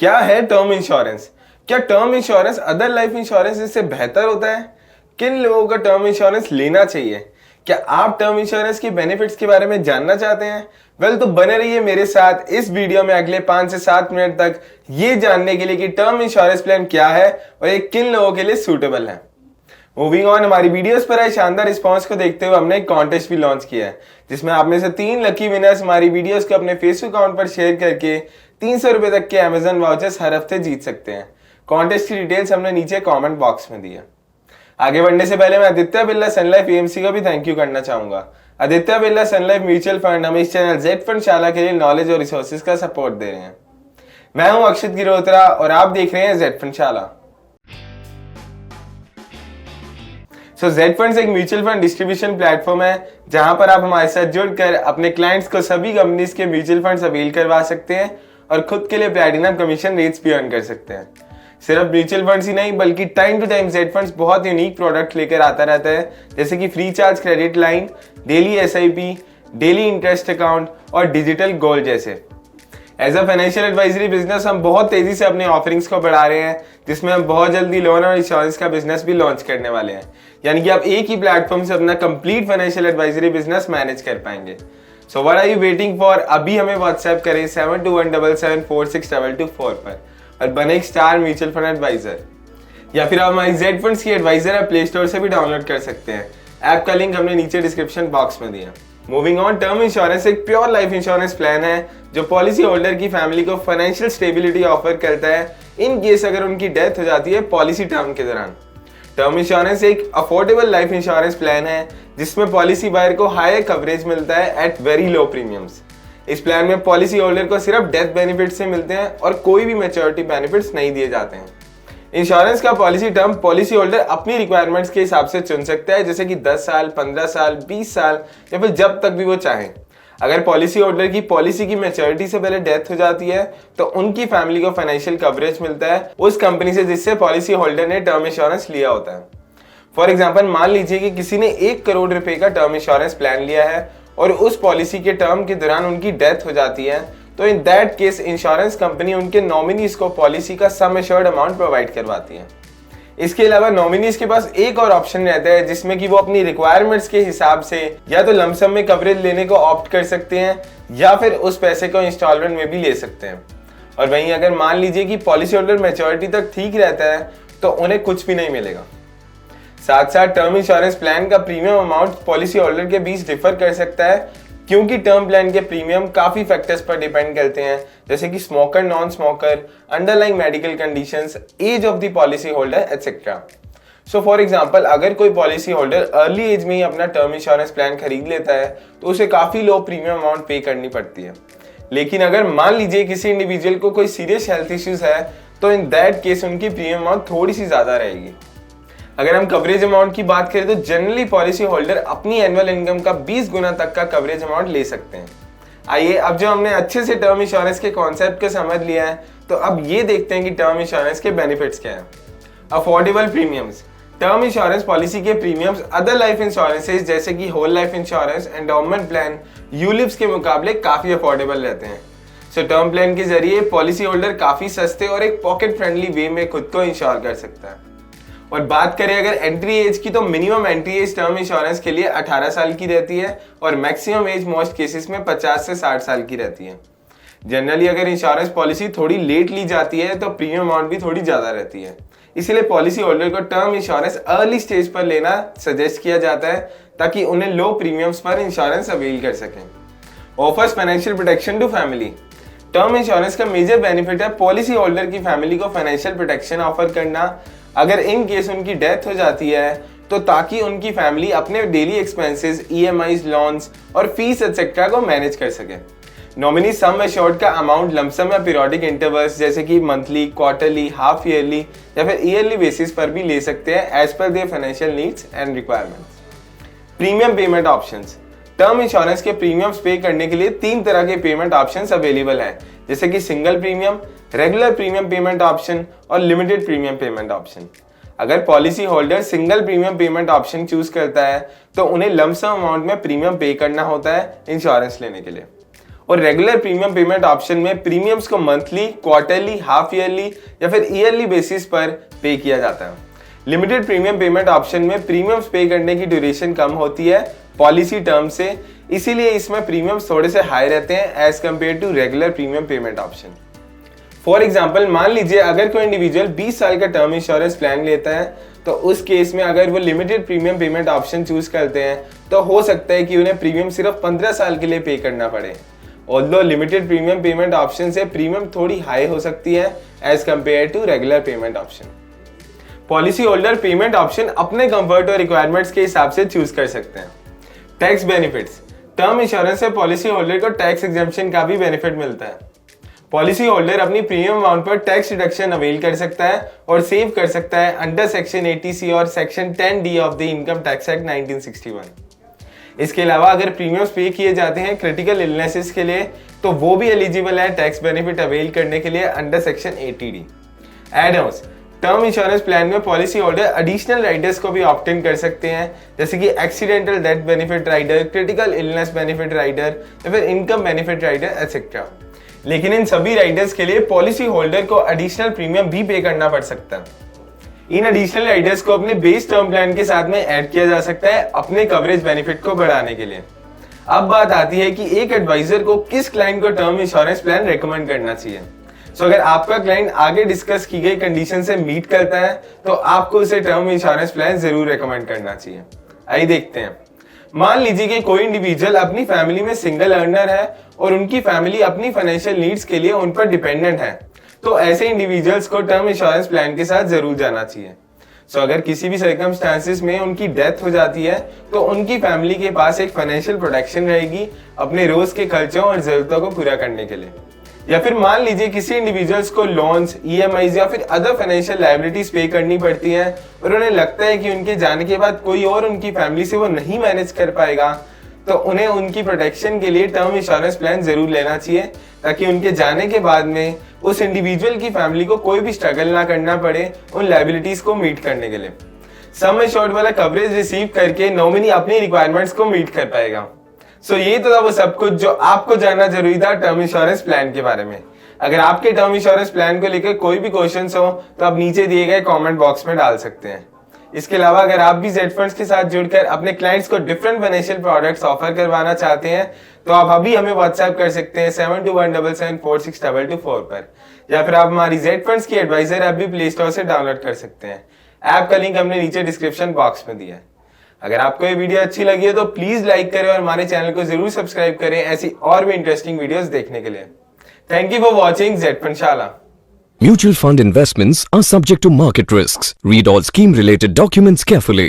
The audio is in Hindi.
क्या है टर्म इंश्योरेंस? क्या term insurance other life insurance इससे बेहतर होता है? किन लोगों का टर्म इंश्योरेंस लेना चाहिए? क्या आप टर्म इंश्योरेंस की बेनिफिट्स के बारे में जानना चाहते हैं? तो बने रहिए मेरे साथ इस वीडियो में अगले 5 से 7 मिनट तक ये जानने के लिए कि टर्म इंश्योरेंस प्लान क्या है और ये किन लोगों के लिए सूटेबल है। मूविंग ऑन, हमारी वीडियोस पर आए शानदार रिस्पांस को देखते हुए हमने एक कॉन्टेस्ट भी लॉन्च किया है जिसमें आप में से 3 लकी विनर्स हमारी वीडियोस को अपने फेसबुक अकाउंट पर शेयर करके 300 रुपए तक के अमेजन वाउचर्स हर हफ्ते जीत सकते हैं। कॉन्टेस्ट की डिटेल्स हमने नीचे कमेंट बॉक्स में दी है। आगे बढ़ने से पहले मैं आदित्य बिरला सन लाइफ एएमसी को भी थैंक यू करना चाहूंगा। आदित्य बिरला सन लाइफ म्यूचुअल फंड हमें इस चैनल जेड फंड शाला के लिए नॉलेज और रिसोर्सेज का सपोर्ट दे रहे हैं। मैं हूं अक्षित गिरोत्रा और आप देख रहे हैं जेड फंड शाला। जेड फंड्स एक म्यूचुअल फंड डिस्ट्रीब्यूशन प्लेटफॉर्म है जहां पर आप हमारे साथ जुड़कर अपने क्लाइंट्स को सभी कंपनीज के म्यूचुअल फंड्स अवेल करवा सकते हैं और खुद के लिए प्लैटिनम कमीशन रेट्स भी अर्न कर सकते हैं। सिर्फ म्यूचुअल फंड्स ही नहीं बल्कि time to time Z funds बहुत यूनिक प्रोडक्ट लेकर आता रहता है, जैसे कि free charge credit line, daily SIP, daily interest account और डिजिटल गोल्ड जैसे। As a financial advisory business हम बहुत तेजी से अपने ऑफरिंग्स को बढ़ा रहे हैं, जिसमें हम बहुत जल्दी लोन और इंश्योरेंस का बिजनेस भी लॉन्च करने वाले हैं। यानी कि आप एक ही प्लेटफॉर्म से अपना complete financial advisory business manage कर पाएंगे। So what are you waiting for? अभी हमें व्हाट्सएप करें 7217746224 पर और बने एक स्टार म्यूचुअल फंड एडवाइजर। या फिर आप हमारी जेड फंड्स की एडवाइजर ऐप प्ले स्टोर से भी डाउनलोड कर सकते हैं। ऐप का लिंक हमने नीचे डिस्क्रिप्शन बॉक्स में दिया। मूविंग ऑन, टर्म इंश्योरेंस एक प्योर लाइफ इंश्योरेंस प्लान है जो पॉलिसी होल्डर की फैमिली को फाइनेंशियल स्टेबिलिटी ऑफर करता है इन केस अगर उनकी डेथ हो जाती है पॉलिसी टर्म के दौरान। टर्म इंश्योरेंस एक अफोर्डेबल लाइफ इंश्योरेंस प्लान है जिसमें पॉलिसी बायर को हायर कवरेज मिलता है एट वेरी लो प्रीमियम्स। इस प्लान में पॉलिसी होल्डर को सिर्फ डेथ बेनिफिट से मिलते हैं और कोई भी मैच्योरिटी बेनिफिट्स नहीं दिए जाते हैं। इंश्योरेंस का पॉलिसी टर्म पॉलिसी होल्डर अपनी रिक्वायरमेंट्स के हिसाब से चुन सकता है, जैसे कि 10 साल, 15 साल, 20 साल या फिर जब तक भी वो चाहे। अगर पॉलिसी होल्डर की पॉलिसी की मैच्योरिटी से पहले डेथ हो जाती है तो उनकी फैमिली को फाइनेंशियल कवरेज मिलता है उस कंपनी से जिससे पॉलिसी होल्डर ने टर्म इंश्योरेंस लिया होता है। फॉर एग्जाम्पल, मान लीजिए कि किसी ने 1 करोड़ रुपए का टर्म इंश्योरेंस प्लान लिया है और उस पॉलिसी के टर्म के दौरान उनकी डेथ हो जाती है, तो in that case insurance company उनके नॉमिनीज को पॉलिसी का सम एश्योर्ड अमाउंट प्रोवाइड करवाती है। इसके अलावा नॉमिनीज के पास एक और ऑप्शन रहता है जिसमें कि वो अपनी रिक्वायरमेंट्स के हिसाब से या तो लमसम में कवरेज लेने को ऑप्ट कर सकते हैं या फिर उस पैसे को इंस्टॉलमेंट में भी ले सकते हैं। और वहीं अगर मान लीजिए कि पॉलिसी होल्डर मैच्योरिटी तक ठीक रहता है तो उन्हें कुछ भी नहीं मिलेगा। साथ साथ टर्म इंश्योरेंस प्लान का प्रीमियम अमाउंट पॉलिसी होल्डर के बीच डिफर कर सकता है, क्योंकि टर्म प्लान के प्रीमियम काफी फैक्टर्स पर डिपेंड करते हैं, जैसे कि smoker, non smoker, underlying medical conditions, age of the policy holder etcetera. So for example, अगर कोई पॉलिसी होल्डर अर्ली एज में ही अपना टर्म इंश्योरेंस प्लान खरीद लेता है तो उसे काफी लो प्रीमियम अमाउंट पे करनी पड़ती है। लेकिन अगर मान लीजिए किसी इंडिविजुअल को कोई सीरियस हेल्थ इश्यूज है तो इन दैट केस उनकी प्रीमियम अमाउंट थोड़ी सी ज्यादा रहेगी। अगर हम कवरेज अमाउंट की बात करें तो जनरली पॉलिसी होल्डर अपनी एनुअल इनकम का 20 गुना तक का कवरेज अमाउंट ले सकते हैं। आइए, अब जो हमने अच्छे से टर्म इंश्योरेंस के कॉन्सेप्ट को समझ लिया है तो अब ये देखते हैं कि टर्म इंश्योरेंस के बेनिफिट्स क्या हैं। Affordable premiums. Term insurance policy के प्रीमियम्स अदर लाइफ इंश्योरेंसेज जैसे कि whole life insurance, endowment plan, ULIPs के मुकाबले काफी अफोर्डेबल रहते हैं। सो टर्म प्लान के जरिए पॉलिसी होल्डर काफी सस्ते और एक पॉकेट फ्रेंडली वे में खुद को इंश्योर कर सकता है। और बात करें अगर एंट्री एज की तो minimum entry age term insurance के लिए 18 साल की रहती है और मैक्सिमम एज मोस्ट केसेस में 50 से 60 साल की रहती है। जनरली अगर इंश्योरेंस पॉलिसी थोड़ी लेट ली जाती है तो प्रीमियम अमाउंट भी थोड़ी ज्यादा रहती है, इसीलिए पॉलिसी होल्डर को टर्म इंश्योरेंस अर्ली स्टेज पर लेना सजेस्ट किया जाता है ताकि उन्हें लो प्रीमियम्स पर इंश्योरेंस अवेल कर सकें। Offers financial protection to family. Term insurance का मेजर बेनिफिट है पॉलिसी होल्डर की फैमिली को फाइनेंशियल प्रोटेक्शन ऑफर करना अगर इन केस उनकी डेथ हो जाती है, तो ताकि उनकी फैमिली अपने डेली एक्सपेंसेस, ईएमआईज, लोन्स और फीस एटसेट्रा को मैनेज कर सके। नॉमिनी सम एश्योर्ड का अमाउंट लमसम या पीरियोडिक इंटरवल्स जैसे कि मंथली, क्वार्टरली, हाफ ईयरली या फिर ईयरली बेसिस पर भी ले सकते हैं as per their financial needs and requirements. Premium payment options. Term insurance के प्रीमियम्स पे करने के लिए 3 तरह के पेमेंट ऑप्शंस अवेलेबल हैं, जैसे कि single premium, regular premium payment option और लिमिटेड प्रीमियम पेमेंट ऑप्शन। अगर policy holder single premium payment option choose करता है तो उन्हें लमसम अमाउंट में प्रीमियम पे करना होता है इंश्योरेंस लेने के लिए। और रेगुलर प्रीमियम पेमेंट ऑप्शन में प्रीमियम्स को मंथली, क्वार्टरली, हाफ ईयरली या फिर ईयरली बेसिस पर पे किया जाता है। लिमिटेड प्रीमियम पेमेंट ऑप्शन में प्रीमियम्स पे करने की ड्यूरेशन कम होती है पॉलिसी टर्म से, इसीलिए इसमें प्रीमियम्स थोड़े से हाई रहते हैं as compared to regular premium payment option. For example, मान लीजिए अगर कोई इंडिविजुअल 20 साल का टर्म इंश्योरेंस प्लान लेता है तो उस केस में अगर वो limited premium payment option choose करते हैं तो हो सकता है कि उन्हें प्रीमियम सिर्फ 15 साल के लिए पे करना पड़े। Although limited premium payment option से प्रीमियम थोड़ी हाई हो सकती है as compared to regular payment option. Policy holder payment option अपने कंफर्ट और रिक्वायरमेंट्स के हिसाब से चूज कर सकते हैं। टैक्स बेनिफिट्स, टर्म इंश्योरेंस से पॉलिसी होल्डर को टैक्स एग्जेम्पशन का भी बेनिफिट मिलता है। पॉलिसी होल्डर अपनी प्रीमियम अमाउंट पर टैक्स रिडक्शन अवेल कर सकता है और सेव कर सकता है अंडर सेक्शन 80C और section 10D of the income tax act 1961। इसके अलावा अगर प्रीमियम्स पे किए जाते हैं क्रिटिकल इलनेसेस के लिए तो वो भी एलिजिबल है टैक्स बेनिफिट अवेल करने के लिए under section 80D। Add ons, term insurance plan में पॉलिसी होल्डर एडिशनल राइडर्स को भी ऑप्ट इन कर सकते हैं, जैसे कि accidental death benefit rider, critical illness benefit rider या फिर इनकम बेनिफिट राइडर एटसेट्रा। लेकिन इन सभी राइडर्स के लिए पॉलिसी होल्डर को एडिशनल प्रीमियम भी पे करना पड़ सकता है। इन एडिशनल राइडर्स को अपने बेस टर्म प्लान के साथ में ऐड किया जा सकता है अपने कवरेज बेनिफिट को बढ़ाने के लिए। अब बात आती है कि एक एडवाइजर को किस क्लाइंट को टर्म इंश्योरेंस प्लान रेकमेंड करना चाहिए। सो अगर आपका क्लाइंट आगे डिस्कस की गई कंडीशन से मीट करता है तो आपको उसे टर्म इंश्योरेंस प्लान जरूर रेकमेंड करना चाहिए। आइए देखते हैं। मान लीजिए कि कोई इंडिविजुअल अपनी फैमिली में सिंगल अर्नर है और उनकी फैमिली अपनी फाइनेंशियल नीड्स के लिए उन पर डिपेंडेंट है, तो ऐसे इंडिविजुअल्स को टर्म इंश्योरेंस प्लान के साथ जरूर जाना चाहिए। सो अगर किसी भी सर्कमस्टांसिस में उनकी डेथ हो जाती है तो उनकी फैमिली के पास एक फाइनेंशियल प्रोटेक्शन रहेगी अपने रोज के खर्चों और जरूरतों को पूरा करने के लिए। या फिर मान लीजिए किसी इंडिविजुअल्स को लोन्स, EMIs या फिर अदर फाइनेंशियल लायबिलिटीज पे करनी पड़ती हैं और उन्हें लगता है कि उनके जाने के बाद कोई और उनकी फैमिली से वो नहीं मैनेज कर पाएगा, तो उन्हें उनकी प्रोटेक्शन के लिए टर्म इंश्योरेंस प्लान जरूर लेना चाहिए ताकि उनके जाने के बाद में उस इंडिविजुअल की फैमिली को कोई भी स्ट्रगल ना करना पड़े उन लायबिलिटीज को मीट करने के लिए। सम एश्योर्ड वाला कवरेज रिसीव करके नॉमिनी अपनी रिक्वायरमेंट्स को मीट कर पाएगा। सो ये तो था वो सब कुछ जो आपको जानना जरूरी था टर्म इंश्योरेंस प्लान के बारे में। अगर आपके टर्म इंश्योरेंस प्लान को लेकर कोई भी क्वेश्चंस हो तो आप नीचे दिए गए कमेंट बॉक्स में डाल सकते हैं। इसके अलावा अगर आप भी जेड फंड्स के साथ जुड़कर अपने क्लाइंट्स को डिफरेंट फाइनेंशियल प्रोडक्ट्स ऑफर करवाना चाहते हैं तो आप अभी हमें व्हाट्सएप कर सकते हैं 7217746224 पर, या फिर आप हमारी जेड फंड्स की एडवाइजर ऐप भी प्ले स्टोर से डाउनलोड कर सकते हैं। ऐप का लिंक हमने नीचे डिस्क्रिप्शन बॉक्स में दिया है। अगर आपको ये वीडियो अच्छी लगी है तो प्लीज लाइक करें और हमारे चैनल को जरूर सब्सक्राइब करें ऐसी और भी इंटरेस्टिंग वीडियोस देखने के लिए। Thank you for watching Z Fundshala. Mutual fund investments are subject to market risks. Read all scheme related documents carefully.